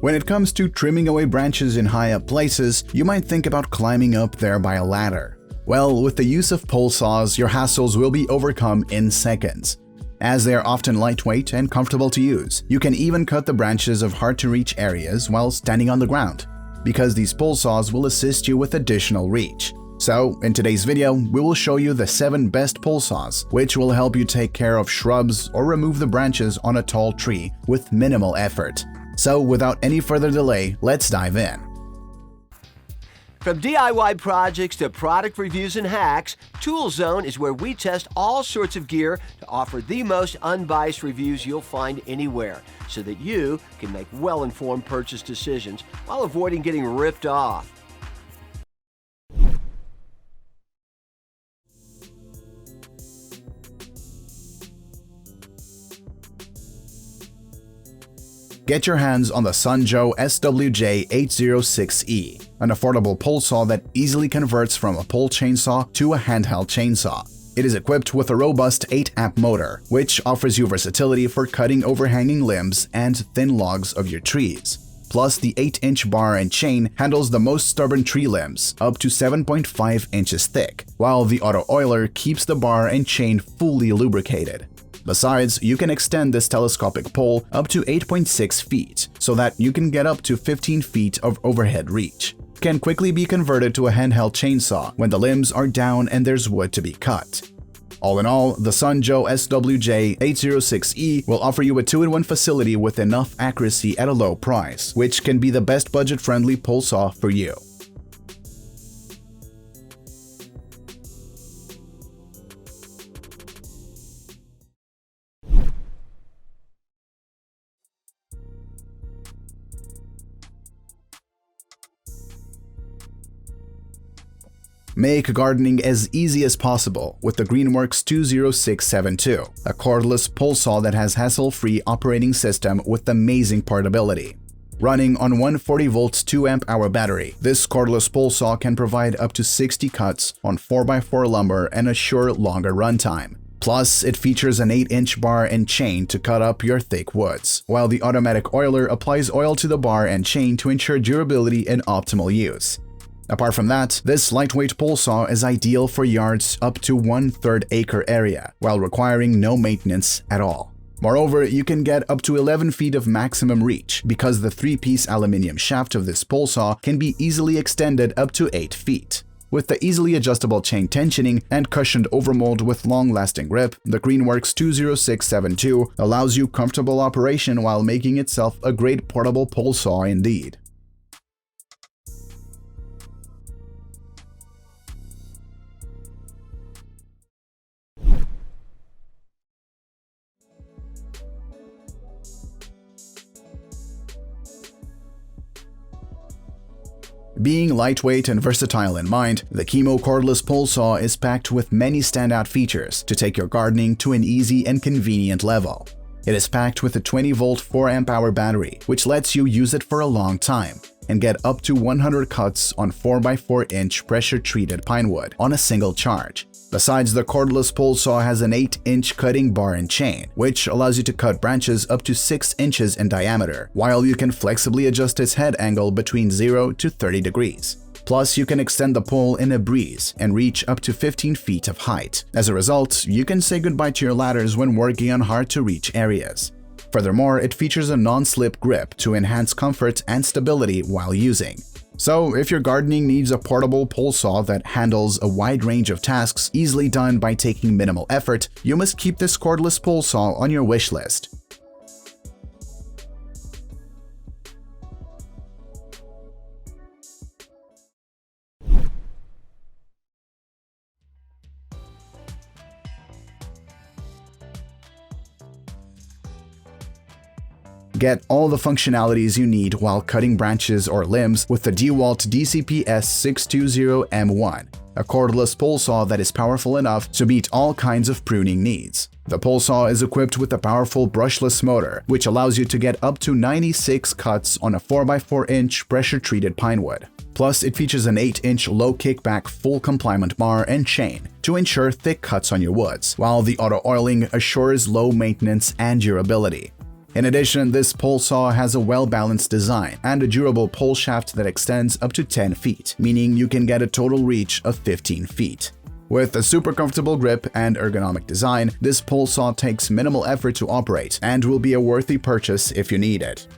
When it comes to trimming away branches in high up places, you might think about climbing up there by a ladder. Well, with the use of pole saws, your hassles will be overcome in seconds. As they are often lightweight and comfortable to use, you can even cut the branches of hard-to-reach areas while standing on the ground, because these pole saws will assist you with additional reach. So, in today's video, we will show you the 7 best pole saws, which will help you take care of shrubs or remove the branches on a tall tree with minimal effort. So, without any further delay, let's dive in. From DIY projects to product reviews and hacks, Tool Zone is where we test all sorts of gear to offer the most unbiased reviews you'll find anywhere, so that you can make well-informed purchase decisions while avoiding getting ripped off. Get your hands on the Joe SWJ806E, an affordable pole saw that easily converts from a pole chainsaw to a handheld chainsaw. It is equipped with a robust 8-amp motor, which offers you versatility for cutting overhanging limbs and thin logs of your trees. Plus, the 8-inch bar and chain handles the most stubborn tree limbs, up to 7.5 inches thick, while the auto oiler keeps the bar and chain fully lubricated. Besides, you can extend this telescopic pole up to 8.6 feet, so that you can get up to 15 feet of overhead reach. It can quickly be converted to a handheld chainsaw when the limbs are down and there's wood to be cut. All in all, the Joe SWJ806E will offer you a 2-in-1 facility with enough accuracy at a low price, which can be the best budget-friendly pole saw for you. Make gardening as easy as possible with the Greenworks 20672, a cordless pole saw that has hassle-free operating system with amazing portability. Running on 140-volt 2-amp-hour battery, this cordless pole saw can provide up to 60 cuts on 4x4 lumber and assure longer runtime. Plus, it features an 8-inch bar and chain to cut up your thick woods, while the automatic oiler applies oil to the bar and chain to ensure durability and optimal use. Apart from that, this lightweight pole saw is ideal for yards up to 1/3 acre area, while requiring no maintenance at all. Moreover, you can get up to 11 feet of maximum reach because the 3-piece aluminum shaft of this pole saw can be easily extended up to 8 feet. With the easily adjustable chain tensioning and cushioned overmold with long-lasting grip, the Greenworks 20672 allows you comfortable operation while making itself a great portable pole saw indeed. Being lightweight and versatile in mind, the KIMO cordless pole saw is packed with many standout features to take your gardening to an easy and convenient level. It is packed with a 20-volt 4-amp-hour battery, which lets you use it for a long time and get up to 100 cuts on 4x4-inch pressure-treated pine wood on a single charge. Besides, the cordless pole saw has an 8-inch cutting bar and chain, which allows you to cut branches up to 6 inches in diameter, while you can flexibly adjust its head angle between 0 to 30 degrees. Plus, you can extend the pole in a breeze and reach up to 15 feet of height. As a result, you can say goodbye to your ladders when working on hard-to-reach areas. Furthermore, it features a non-slip grip to enhance comfort and stability while using. So, if your gardening needs a portable pole saw that handles a wide range of tasks easily done by taking minimal effort, you must keep this cordless pole saw on your wish list. Get all the functionalities you need while cutting branches or limbs with the DEWALT DCP-S620M1, a cordless pole saw that is powerful enough to meet all kinds of pruning needs. The pole saw is equipped with a powerful brushless motor, which allows you to get up to 96 cuts on a 4x4-inch pressure-treated pine wood. Plus, it features an 8-inch low kickback full complement bar and chain to ensure thick cuts on your woods, while the auto oiling assures low maintenance and durability. In addition, this pole saw has a well-balanced design and a durable pole shaft that extends up to 10 feet, meaning you can get a total reach of 15 feet. With a super comfortable grip and ergonomic design, this pole saw takes minimal effort to operate and will be a worthy purchase if you need it.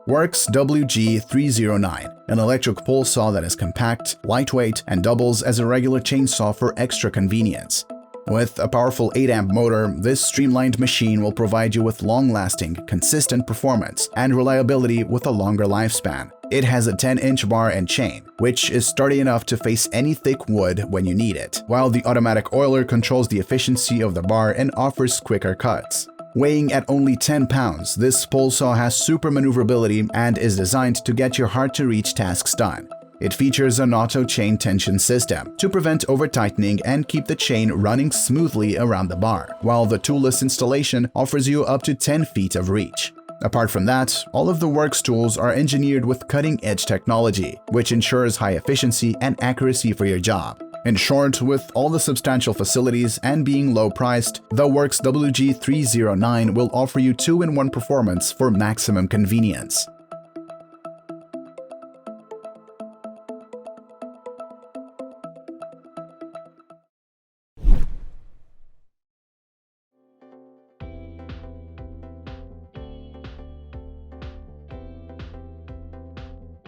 WORX WG309, an electric pole saw that is compact, lightweight, and doubles as a regular chainsaw for extra convenience. With a powerful 8-amp motor, this streamlined machine will provide you with long-lasting, consistent performance and reliability with a longer lifespan. It has a 10-inch bar and chain, which is sturdy enough to face any thick wood when you need it, while the automatic oiler controls the efficiency of the bar and offers quicker cuts. Weighing at only 10 pounds, this pole saw has super maneuverability and is designed to get your hard-to-reach tasks done. It features an auto chain tension system to prevent over-tightening and keep the chain running smoothly around the bar, while the toolless installation offers you up to 10 feet of reach. Apart from that, all of the WORX tools are engineered with cutting-edge technology, which ensures high efficiency and accuracy for your job. In short, with all the substantial facilities and being low-priced, the WORX WG309 will offer you 2-in-1 performance for maximum convenience.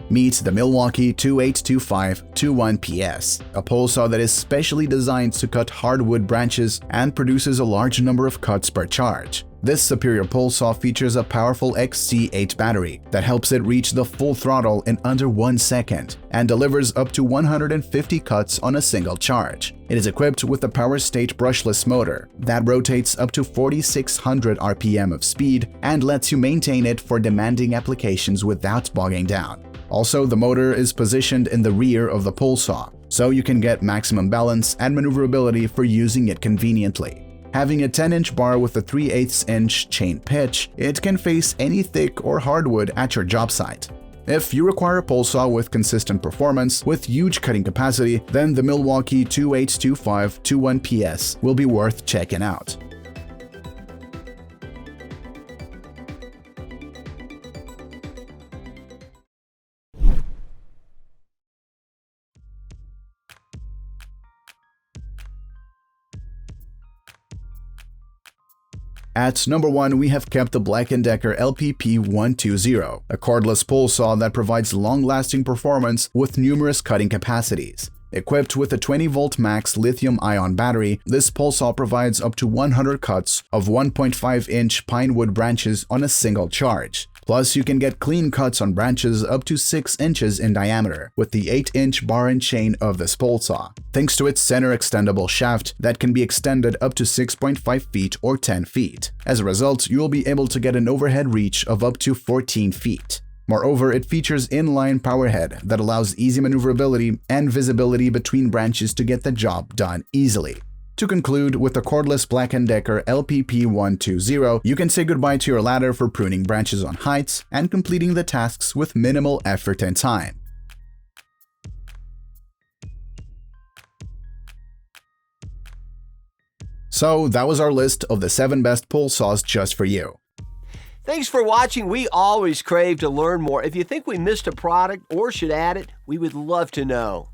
Meet the Milwaukee 2825-21PS, a pole saw that is specially designed to cut hardwood branches and produces a large number of cuts per charge. This superior pole saw features a powerful XC8 battery that helps it reach the full throttle in under 1 second and delivers up to 150 cuts on a single charge. It is equipped with a power state brushless motor that rotates up to 4,600 RPM of speed and lets you maintain it for demanding applications without bogging down. Also, the motor is positioned in the rear of the pole saw, so you can get maximum balance and maneuverability for using it conveniently. Having a 10-inch bar with a 3/8-inch chain pitch, it can face any thick or hardwood at your job site. If you require a pole saw with consistent performance with huge cutting capacity, then the Milwaukee 2825-21PS will be worth checking out. At number 1, we have kept the BLACK+DECKER LPP120, a cordless pole saw that provides long-lasting performance with numerous cutting capacities. Equipped with a 20-volt max lithium-ion battery, this pole saw provides up to 100 cuts of 1.5-inch pine wood branches on a single charge. Plus, you can get clean cuts on branches up to 6 inches in diameter with the 8-inch bar and chain of this pole saw, thanks to its center extendable shaft that can be extended up to 6.5 feet or 10 feet. As a result, you'll be able to get an overhead reach of up to 14 feet. Moreover, it features inline power head that allows easy maneuverability and visibility between branches to get the job done easily. To conclude, with the cordless BLACK+DECKER LPP120, you can say goodbye to your ladder for pruning branches on heights and completing the tasks with minimal effort and time. So that was our list of the 7 best pole saws just for you. Thanks for watching. We always crave to learn more. If you think we missed a product or should add it, we would love to know.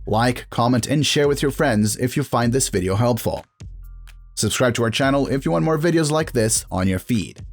Like, comment, and share with your friends if you find this video helpful. Subscribe to our channel if you want more videos like this on your feed.